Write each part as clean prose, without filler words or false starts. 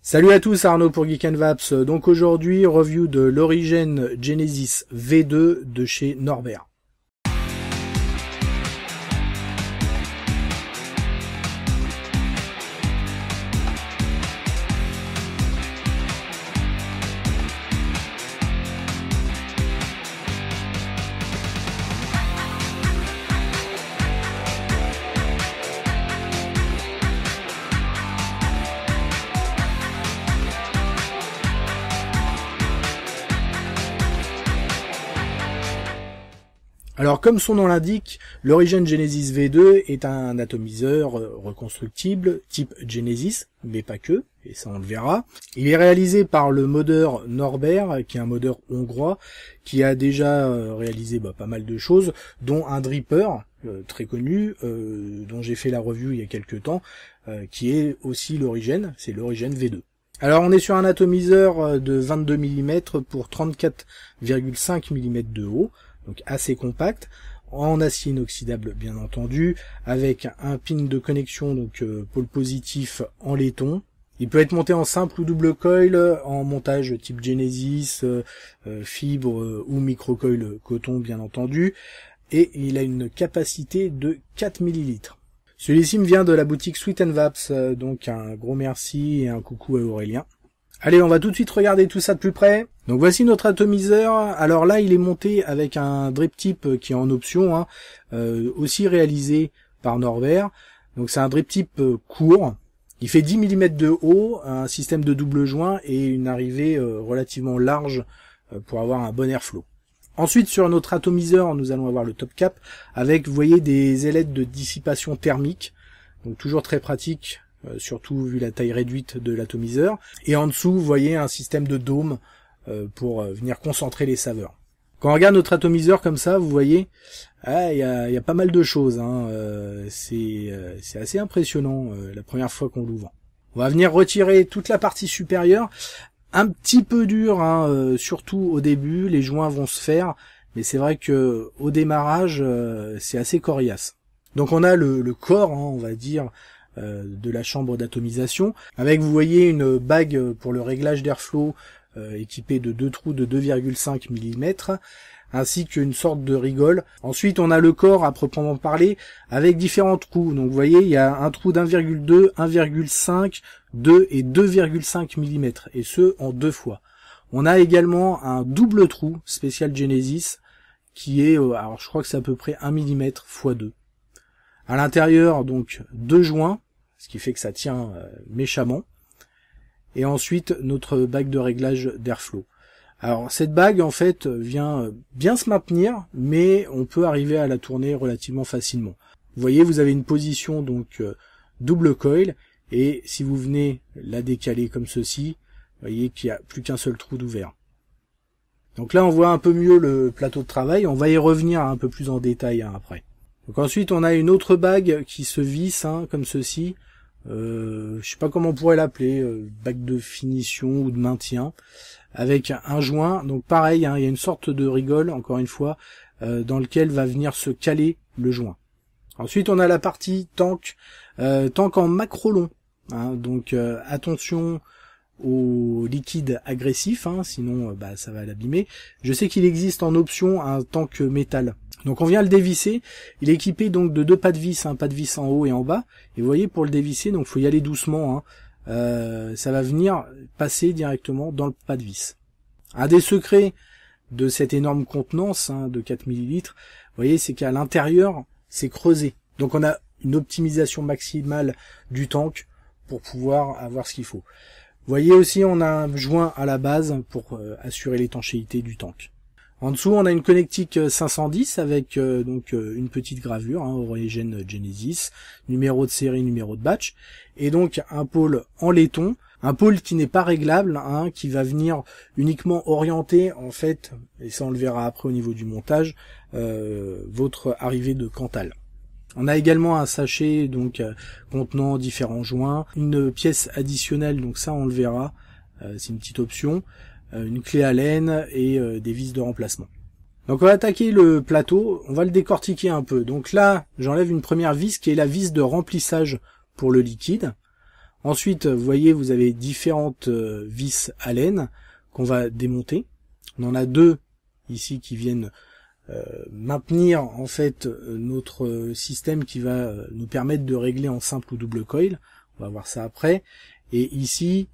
Salut à tous, Arnaud pour Geek & Vaps. Donc aujourd'hui, review de l'Origin Genesis V2 de chez Norbert. Alors comme son nom l'indique, l'Origin Genesis V2 est un atomiseur reconstructible type Genesis, mais pas que, et ça on le verra. Il est réalisé par le modeur Norbert, qui est un modeur hongrois, qui a déjà réalisé pas mal de choses, dont un dripper très connu, dont j'ai fait la review il y a quelques temps, qui est aussi l'Origin, c'est l'Origin V2. Alors on est sur un atomiseur de 22 mm pour 34,5 mm de haut, donc assez compact, en acier inoxydable bien entendu, avec un pin de connexion, donc pôle positif en laiton. Il peut être monté en simple ou double coil, en montage type Genesis, fibre ou microcoil coton bien entendu, et il a une capacité de 4 ml. Celui-ci me vient de la boutique Sweet & Vaps, donc un gros merci et un coucou à Aurélien. Allez, on va tout de suite regarder tout ça de plus près. Donc voici notre atomiseur. Alors là, il est monté avec un drip tip qui est en option, aussi réalisé par Norbert. Donc c'est un drip tip court. Il fait 10 mm de haut, un système de double joint et une arrivée relativement large pour avoir un bon airflow. Ensuite, sur notre atomiseur, nous allons avoir le top cap avec, vous voyez, des ailettes de dissipation thermique. Donc toujours très pratique. Surtout vu la taille réduite de l'atomiseur. Et en dessous, vous voyez un système de dôme pour venir concentrer les saveurs. Quand on regarde notre atomiseur comme ça, vous voyez, il y a pas mal de choses. C'est assez impressionnant la première fois qu'on l'ouvre. On va venir retirer toute la partie supérieure. Un petit peu dur, surtout au début, les joints vont se faire, mais c'est vrai que au démarrage, c'est assez coriace. Donc on a le corps, on va dire, de la chambre d'atomisation, avec, vous voyez, une bague pour le réglage d'airflow équipée de deux trous de 2,5 mm, ainsi qu'une sorte de rigole. Ensuite, on a le corps à proprement parler, avec différents trous. Donc, vous voyez, il y a un trou d'1,2, 1,5, 2 et 2,5 mm, et ce, en deux fois. On a également un double trou spécial Genesis, qui est, alors je crois que c'est à peu près 1 mm x 2. À l'intérieur, donc, deux joints, ce qui fait que ça tient méchamment. Et ensuite, notre bague de réglage d'airflow. Alors, cette bague, en fait, vient bien se maintenir, mais on peut arriver à la tourner relativement facilement. Vous voyez, vous avez une position, donc, double coil, et si vous venez la décaler comme ceci, vous voyez qu'il n'y a plus qu'un seul trou d'ouvert. Donc là, on voit un peu mieux le plateau de travail. On va y revenir un peu plus en détail après. Donc ensuite, on a une autre bague qui se visse, comme ceci. Je sais pas comment on pourrait l'appeler, bague de finition ou de maintien, avec un joint. Donc pareil, il y a une sorte de rigole, encore une fois, dans lequel va venir se caler le joint. Ensuite, on a la partie tank en macrolon. Donc attention au liquide agressif, sinon ça va l'abîmer. Je sais qu'il existe en option un tank métal. Donc on vient le dévisser, il est équipé donc de deux pas de vis, un pas de vis en haut et en bas, et vous voyez pour le dévisser, donc faut y aller doucement, ça va venir passer directement dans le pas de vis. Un des secrets de cette énorme contenance de 4 ml, vous voyez, c'est qu'à l'intérieur, c'est creusé. Donc on a une optimisation maximale du tank pour pouvoir avoir ce qu'il faut. Vous voyez aussi, on a un joint à la base pour assurer l'étanchéité du tank. En dessous, on a une connectique 510 avec donc une petite gravure, Origin Genesis, numéro de série, numéro de batch, et donc un pôle en laiton, un pôle qui n'est pas réglable, qui va venir uniquement orienter, en fait, et ça on le verra après au niveau du montage, votre arrivée de Cantal. On a également un sachet donc contenant différents joints, une pièce additionnelle, donc ça on le verra, c'est une petite option, une clé à laine et des vis de remplacement. Donc on va attaquer le plateau, on va le décortiquer un peu. Donc là, j'enlève une première vis qui est la vis de remplissage pour le liquide. Ensuite, vous voyez, vous avez différentes vis Allen qu'on va démonter. On en a deux ici qui viennent maintenir en fait notre système qui va nous permettre de régler en simple ou double coil. On va voir ça après. Et ici,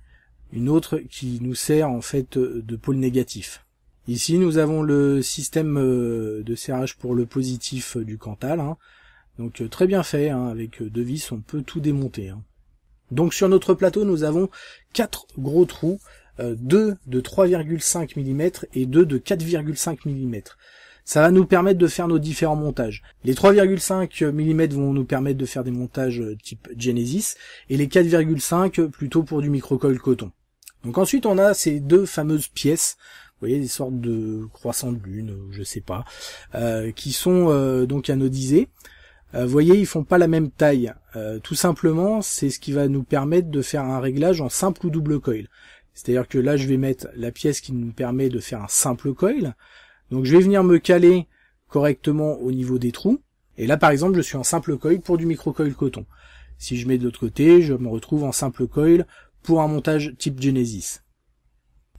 une autre qui nous sert en fait de pôle négatif. Ici, nous avons le système de serrage pour le positif du Cantal. Hein. Donc très bien fait, hein, avec deux vis, on peut tout démonter. Hein. Donc sur notre plateau, nous avons 4 gros trous, 2 de 3,5 mm et 2 de 4,5 mm. Ça va nous permettre de faire nos différents montages. Les 3,5 mm vont nous permettre de faire des montages type Genesis, et les 4,5 plutôt pour du microcoil coton. Donc ensuite on a ces deux fameuses pièces, vous voyez, des sortes de croissants de lune, je sais pas, qui sont donc anodisées. Vous voyez, ils font pas la même taille. Tout simplement, c'est ce qui va nous permettre de faire un réglage en simple ou double coil. C'est-à-dire que là, je vais mettre la pièce qui nous permet de faire un simple coil. Donc je vais venir me caler correctement au niveau des trous. Et là, par exemple, je suis en simple coil pour du microcoil coton. Si je mets de l'autre côté, je me retrouve en simple coil pour un montage type Genesis.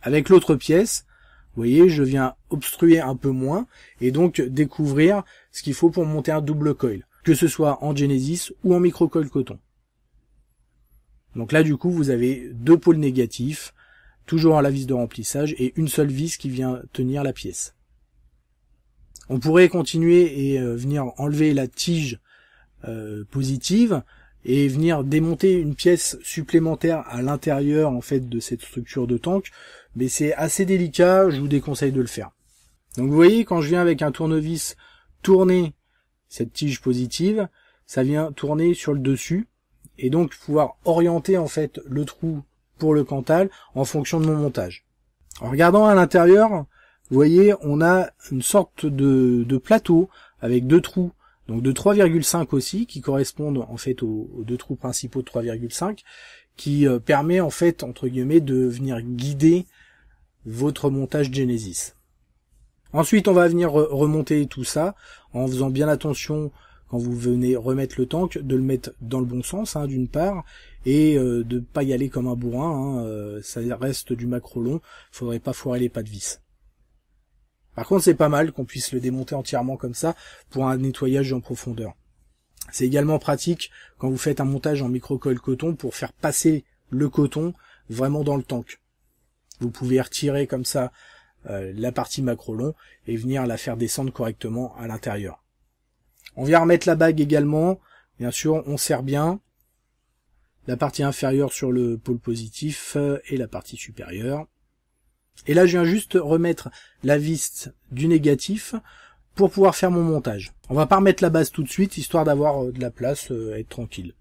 Avec l'autre pièce, vous voyez, je viens obstruer un peu moins et donc découvrir ce qu'il faut pour monter un double coil, que ce soit en Genesis ou en microcoil coton. Donc là, du coup, vous avez deux pôles négatifs, toujours à la vis de remplissage, et une seule vis qui vient tenir la pièce. On pourrait continuer et venir enlever la tige positive et venir démonter une pièce supplémentaire à l'intérieur en fait de cette structure de tank, mais c'est assez délicat, je vous déconseille de le faire. Donc vous voyez, quand je viens avec un tournevis tourner cette tige positive, ça vient tourner sur le dessus et donc pouvoir orienter en fait le trou pour le Cantal en fonction de mon montage. En regardant à l'intérieur, vous voyez, on a une sorte de plateau avec deux trous, donc de 3,5 aussi, qui correspondent en fait aux deux trous principaux de 3,5, qui permet en fait, entre guillemets, de venir guider votre montage Genesis. Ensuite, on va venir remonter tout ça en faisant bien attention quand vous venez remettre le tank, de le mettre dans le bon sens, hein, d'une part, et de pas y aller comme un bourrin, hein, ça reste du macrolon, faudrait pas foirer les pas de vis. Par contre, c'est pas mal qu'on puisse le démonter entièrement comme ça pour un nettoyage en profondeur. C'est également pratique quand vous faites un montage en microcoil coton pour faire passer le coton vraiment dans le tank. Vous pouvez retirer comme ça la partie macrolon et venir la faire descendre correctement à l'intérieur. On vient remettre la bague également. Bien sûr, on serre bien la partie inférieure sur le pôle positif et la partie supérieure. Et là, je viens juste remettre la vis du négatif pour pouvoir faire mon montage. On va pas remettre la base tout de suite, histoire d'avoir de la place, être tranquille.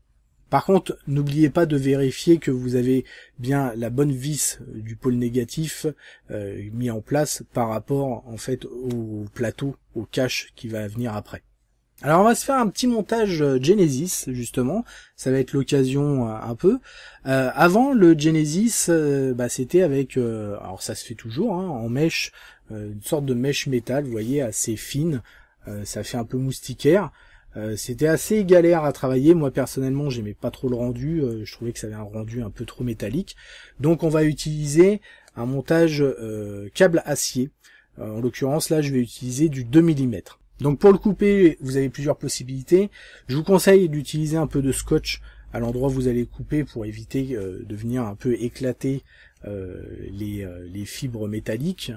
Par contre, n'oubliez pas de vérifier que vous avez bien la bonne vis du pôle négatif mis en place par rapport en fait au plateau, au cache qui va venir après. Alors on va se faire un petit montage Genesis justement, ça va être l'occasion un peu. Avant le Genesis, c'était avec, alors ça se fait toujours, hein, en mèche, une sorte de mèche métal, vous voyez, assez fine, ça fait un peu moustiquaire. C'était assez galère à travailler, moi personnellement j'aimais pas trop le rendu, je trouvais que ça avait un rendu un peu trop métallique. Donc on va utiliser un montage câble acier, en l'occurrence là je vais utiliser du 2 mm. Donc pour le couper, vous avez plusieurs possibilités. Je vous conseille d'utiliser un peu de scotch à l'endroit où vous allez couper pour éviter de venir un peu éclater les fibres métalliques.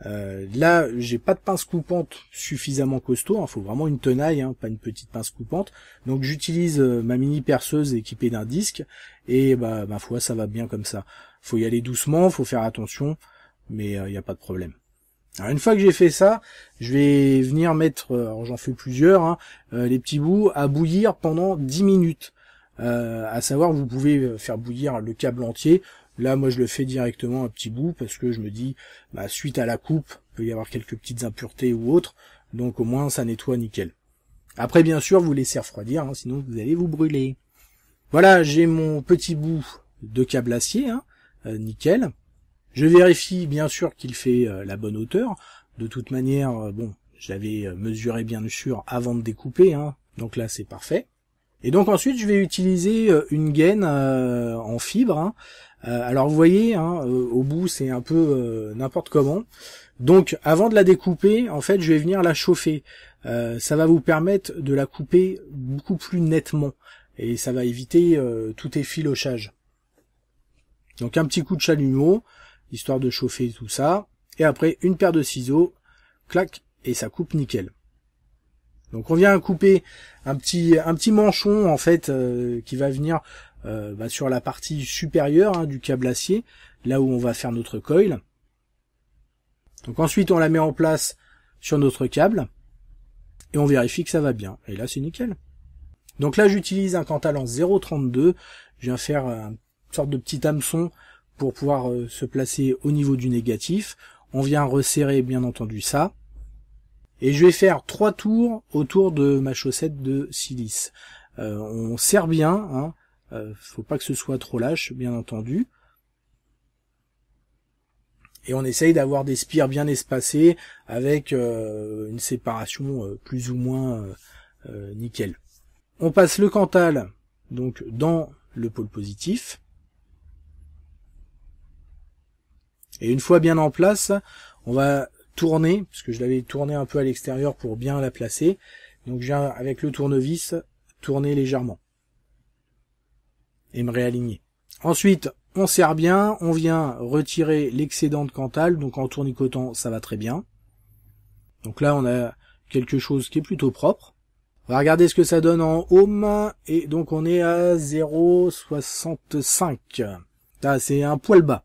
Là, j'ai pas de pince coupante suffisamment costaud, faut vraiment une tenaille, pas une petite pince coupante. Donc j'utilise ma mini perceuse équipée d'un disque et ma foi, ça va bien comme ça. Faut y aller doucement, faut faire attention, mais il n'y a pas de problème. Alors une fois que j'ai fait ça, je vais venir mettre, alors j'en fais plusieurs, les petits bouts à bouillir pendant 10 minutes. À savoir, vous pouvez faire bouillir le câble entier. Là, moi, je le fais directement un petit bout parce que je me dis, suite à la coupe, il peut y avoir quelques petites impuretés ou autres, donc au moins ça nettoie nickel. Après, bien sûr, vous laissez refroidir, sinon vous allez vous brûler. Voilà, j'ai mon petit bout de câble acier, nickel. Je vérifie bien sûr qu'il fait la bonne hauteur. De toute manière, je l'avais mesuré bien sûr avant de découper, donc là c'est parfait. Et donc ensuite, je vais utiliser une gaine en fibre. Hein. Alors vous voyez, hein, au bout, c'est un peu n'importe comment. Donc avant de la découper, en fait, je vais venir la chauffer. Ça va vous permettre de la couper beaucoup plus nettement. Et ça va éviter tout effilochage. Donc un petit coup de chalumeau, histoire de chauffer tout ça. Et après, une paire de ciseaux, clac, et ça coupe nickel. Donc on vient couper un petit manchon en fait qui va venir sur la partie supérieure du câble acier, là où on va faire notre coil. Donc ensuite on la met en place sur notre câble et on vérifie que ça va bien. Et là c'est nickel. Donc là j'utilise un Cantal en 0,32. Je viens faire une sorte de petit hameçon pour pouvoir se placer au niveau du négatif. On vient resserrer bien entendu ça. Et je vais faire 3 tours autour de ma chaussette de silice. On serre bien, hein, faut pas que ce soit trop lâche, bien entendu. Et on essaye d'avoir des spires bien espacées avec une séparation plus ou moins nickel. On passe le Cantal donc dans le pôle positif. Et une fois bien en place, on va tourner, parce que je l'avais tourné un peu à l'extérieur pour bien la placer. Donc je viens avec le tournevis tourner légèrement. Et me réaligner. Ensuite, on serre bien, on vient retirer l'excédent de Cantal, donc en tournicotant ça va très bien. Donc là on a quelque chose qui est plutôt propre. On va regarder ce que ça donne en ohm, et donc on est à 0,65. Là c'est un poil bas.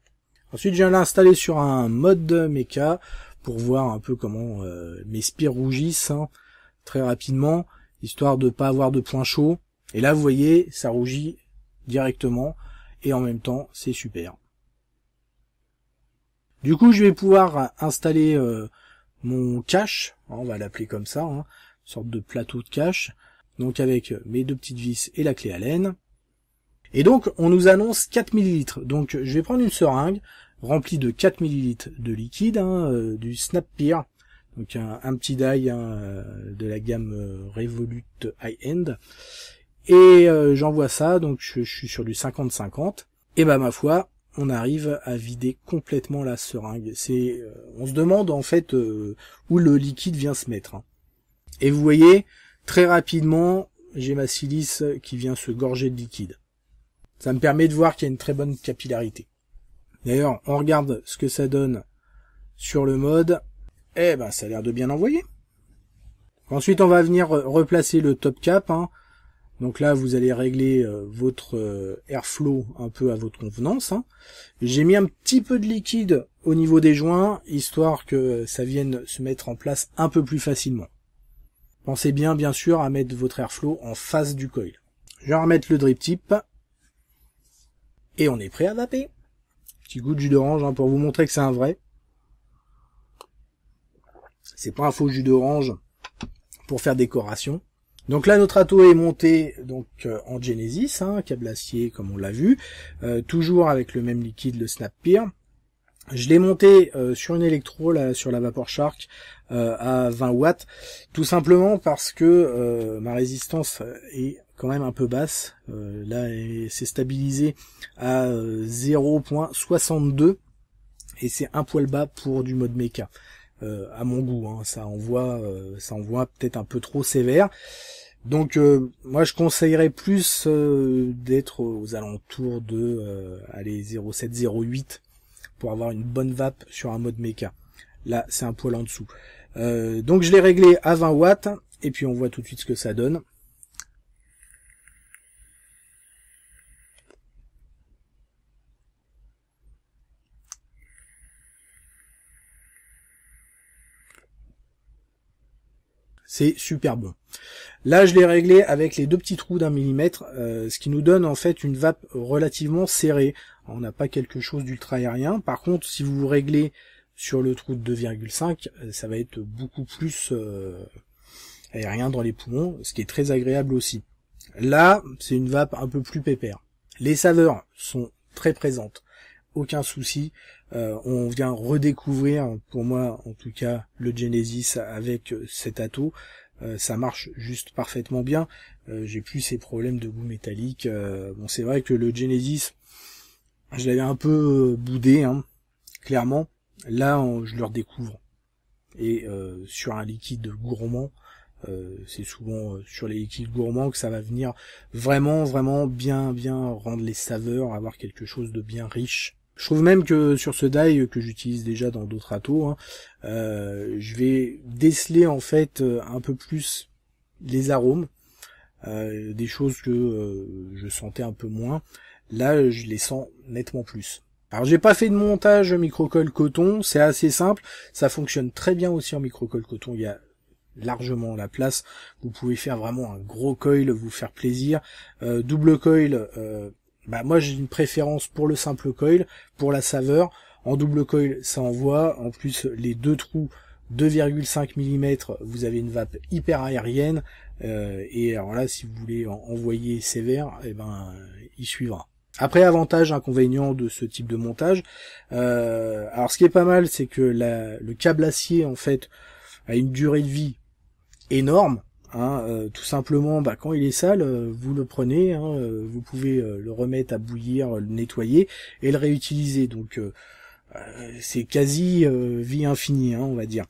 Ensuite je viens l'installer sur un mode méca, pour voir un peu comment mes spires rougissent très rapidement, histoire de pas avoir de points chauds. Et là, vous voyez, ça rougit directement, et en même temps, c'est super. Du coup, je vais pouvoir installer mon cache, on va l'appeler comme ça, une sorte de plateau de cache, donc avec mes 2 petites vis et la clé Allen. Et donc, on nous annonce 4 ml. Donc, je vais prendre une seringue, rempli de 4 ml de liquide, du Snap-Peer, donc un petit die de la gamme Revolut High-End, et j'envoie ça, donc je suis sur du 50-50, et bah ma foi, on arrive à vider complètement la seringue. On se demande en fait où le liquide vient se mettre. Et vous voyez, très rapidement, j'ai ma silice qui vient se gorger de liquide. Ça me permet de voir qu'il y a une très bonne capillarité. D'ailleurs, on regarde ce que ça donne sur le mode. Eh ben, ça a l'air de bien envoyer. Ensuite, on va venir replacer le top cap. Donc là, vous allez régler votre airflow un peu à votre convenance. J'ai mis un petit peu de liquide au niveau des joints, histoire que ça vienne se mettre en place un peu plus facilement. Pensez bien sûr, à mettre votre airflow en face du coil. Je vais remettre le drip tip. Et on est prêt à vaper. Petit goût de jus d'orange pour vous montrer que c'est un vrai. C'est pas un faux jus d'orange pour faire décoration. Donc là notre ato est monté donc en Genesis, câble acier comme on l'a vu, toujours avec le même liquide, le Snap-Peer. Je l'ai monté sur une électro là, sur la Vapor Shark à 20 watts, tout simplement parce que ma résistance est quand même un peu basse. Là c'est stabilisé à 0.62 et c'est un poil bas pour du mode méca. À mon goût, ça envoie peut-être un peu trop sévère. Donc moi je conseillerais plus d'être aux alentours de 0.7-0.8 pour avoir une bonne vape sur un mode méca. Là c'est un poil en dessous. Donc je l'ai réglé à 20 watts et puis on voit tout de suite ce que ça donne. C'est super bon. Là, je l'ai réglé avec les 2 petits trous d'1 millimètre, ce qui nous donne en fait une vape relativement serrée. On n'a pas quelque chose d'ultra aérien. Par contre, si vous réglez sur le trou de 2,5, ça va être beaucoup plus aérien dans les poumons, ce qui est très agréable aussi. Là, c'est une vape un peu plus pépère. Les saveurs sont très présentes. Aucun souci, on vient redécouvrir, pour moi en tout cas, le Genesis avec cet ato. ça marche juste parfaitement bien. J'ai plus ces problèmes de goût métallique. Bon, c'est vrai que le Genesis, je l'avais un peu boudé, hein, clairement. Là, je le redécouvre. Et sur un liquide gourmand, c'est souvent sur les liquides gourmands que ça va venir vraiment bien rendre les saveurs, avoir quelque chose de bien riche. Je trouve même que sur ce die que j'utilise déjà dans d'autres râteaux, hein, je vais déceler en fait un peu plus les arômes, des choses que je sentais un peu moins. Là, je les sens nettement plus. Alors j'ai pas fait de montage microcolle coton, c'est assez simple, ça fonctionne très bien aussi en microcolle coton, il y a largement la place, vous pouvez faire vraiment un gros coil, vous faire plaisir. Double coil, moi j'ai une préférence pour le simple coil, pour la saveur. En double coil ça envoie, en plus les deux trous 2,5 mm, vous avez une vape hyper aérienne, et alors là si vous voulez envoyer sévère, il suivra. Après, avantage, inconvénient de ce type de montage. Alors ce qui est pas mal, c'est que le câble acier en fait a une durée de vie énorme. Hein, tout simplement, quand il est sale, vous le prenez, hein, vous pouvez le remettre à bouillir, le nettoyer et le réutiliser. Donc c'est quasi vie infinie, hein, on va dire.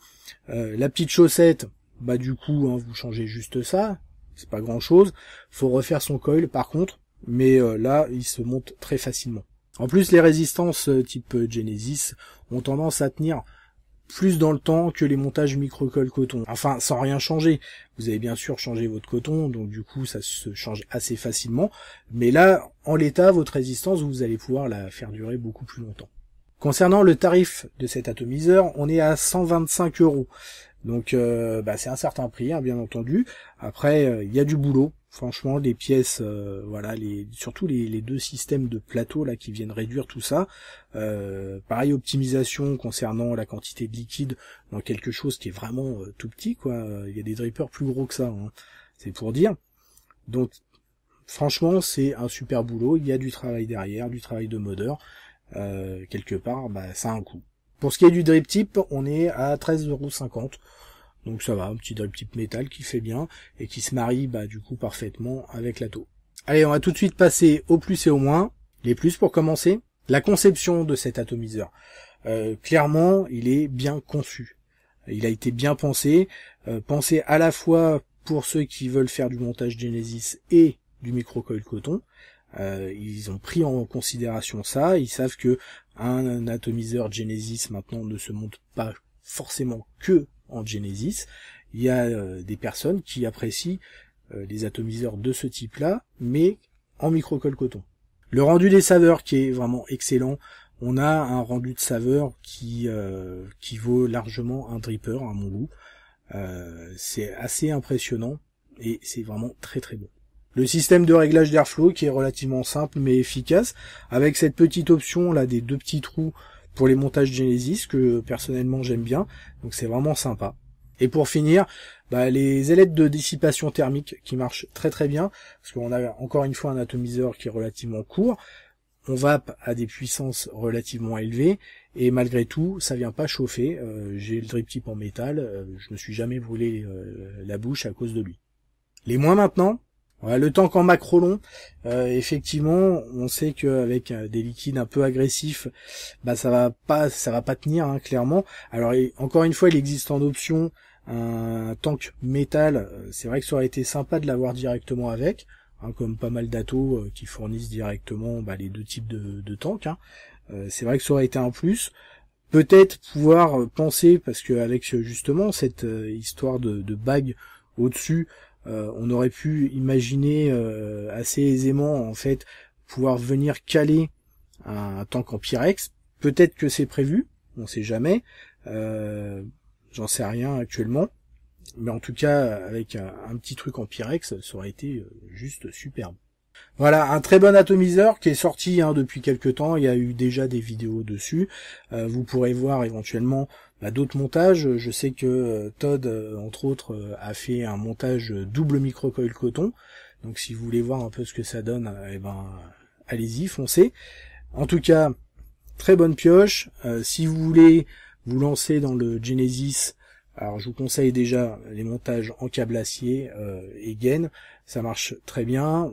La petite chaussette, du coup, hein, vous changez juste ça, c'est pas grand chose. Faut refaire son coil par contre. Mais là, il se monte très facilement. En plus, les résistances type Genesis ont tendance à tenir plus dans le temps que les montages microcolle coton. Enfin, sans rien changer. Vous avez bien sûr changé votre coton, donc du coup, ça se change assez facilement. Mais là, en l'état, votre résistance, vous allez pouvoir la faire durer beaucoup plus longtemps. Concernant le tarif de cet atomiseur, on est à 125 €. Donc, c'est un certain prix, hein, bien entendu. Après, il y a du boulot. Franchement, les pièces, surtout les deux systèmes de plateau là qui viennent réduire tout ça. Pareil, optimisation concernant la quantité de liquide dans quelque chose qui est vraiment tout petit, quoi. Il y a des drippers plus gros que ça, hein. C'est pour dire. Donc, franchement, c'est un super boulot. Il y a du travail derrière, du travail de modeur. Quelque part, ça a un coût. Pour ce qui est du drip tip, on est à 13,50 €. Donc ça va, un petit drip tip métal qui fait bien et qui se marie du coup parfaitement avec l'atto. Allez, on va tout de suite passer au plus et au moins. Les plus pour commencer. La conception de cet atomiseur. Clairement, il est bien conçu. Il a été bien pensé. Pensé à la fois pour ceux qui veulent faire du montage Genesis et du microcoil coton. Ils ont pris en considération ça. Ils savent que un atomiseur Genesis maintenant ne se monte pas forcément que en Genesis. Il y a des personnes qui apprécient les atomiseurs de ce type-là, mais en microcolle coton. Le rendu des saveurs qui est vraiment excellent. On a un rendu de saveur qui vaut largement un dripper à mon goût. C'est assez impressionnant et c'est vraiment très très bon. Le système de réglage d'airflow qui est relativement simple mais efficace, avec cette petite option là des deux petits trous pour les montages Genesis que personnellement j'aime bien, donc c'est vraiment sympa. Et pour finir, les ailettes de dissipation thermique qui marchent très très bien, parce qu'on a encore une fois un atomiseur qui est relativement court, on vape à des puissances relativement élevées, et malgré tout, ça vient pas chauffer. J'ai le drip tip en métal, je me suis jamais brûlé la bouche à cause de lui. Les moins maintenant. Ouais, le tank en macro long, effectivement, on sait qu'avec des liquides un peu agressifs, ça va pas tenir, hein, clairement. Alors encore une fois, il existe en option un tank métal. C'est vrai que ça aurait été sympa de l'avoir directement avec, hein, comme pas mal d'atos qui fournissent directement les deux types de tanks. Hein. C'est vrai que ça aurait été un plus. Peut-être pouvoir penser, parce que avec justement cette histoire de bague au-dessus, on aurait pu imaginer assez aisément en fait pouvoir venir caler un tank en Pyrex. Peut-être que c'est prévu, on sait jamais. J'en sais rien actuellement, mais en tout cas avec un petit truc en Pyrex, ça aurait été juste superbe. Voilà, un très bon atomiseur qui est sorti depuis quelques temps. Il y a eu déjà des vidéos dessus. Vous pourrez voir éventuellement d'autres montages. Je sais que Todd, entre autres, a fait un montage double microcoil coton. Donc si vous voulez voir un peu ce que ça donne, allez-y, foncez. En tout cas, très bonne pioche. Si vous voulez vous lancer dans le Genesis, Alors je vous conseille déjà les montages en câble acier et gaine, ça marche très bien.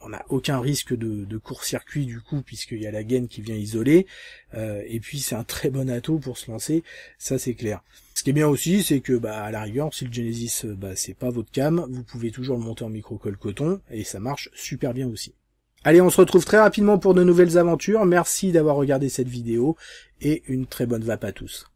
On n'a aucun risque de court-circuit du coup, puisqu'il y a la gaine qui vient isoler, et puis c'est un très bon atout pour se lancer, ça c'est clair. Ce qui est bien aussi, c'est que à la rigueur, si le Genesis c'est pas votre cam, vous pouvez toujours le monter en micro-colle coton, et ça marche super bien aussi. Allez, on se retrouve très rapidement pour de nouvelles aventures, merci d'avoir regardé cette vidéo, et une très bonne vape à tous.